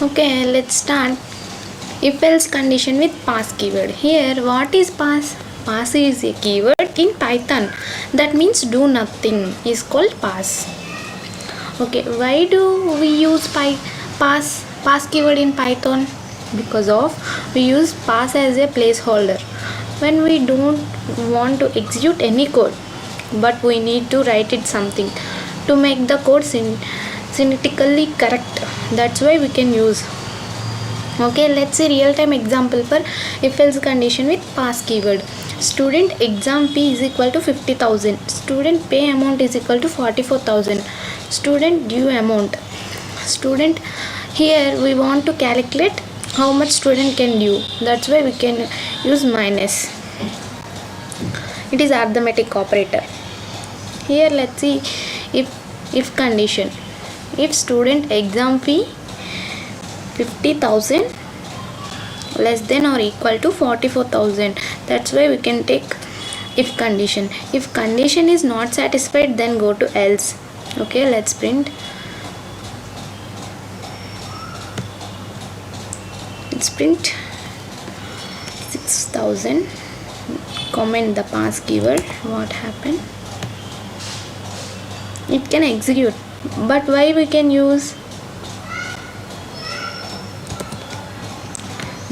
Okay, let's start. If else condition with pass keyword. Here, what is pass? Pass is a keyword in Python that means do nothing is called pass. Okay, why do we use pass keyword in Python? Because of we use pass as a placeholder when we don't want to execute any code, but we need to write it something to make the code syntactically correct. That's why we can use. Okay, let's see real-time example for if-else condition with pass keyword. Student exam fee is equal to 50,000. Student pay amount is equal to 44,000. Student due amount. Student, here we want to calculate how much student can due. That's why we can use minus. It is arithmetic operator. Here let's see if condition. If student exam fee 50,000 less than or equal to 44,000, that's why we can take if condition. If condition is not satisfied, then go to else. Okay, let's print. Let's print 6,000. Comment the pass keyword. What happened? It can execute, but why we can use?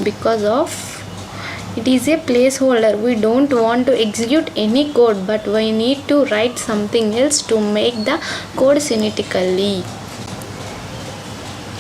Because of it is a placeholder. We don't want to execute any code, but we need to write something else to make the code syntactically.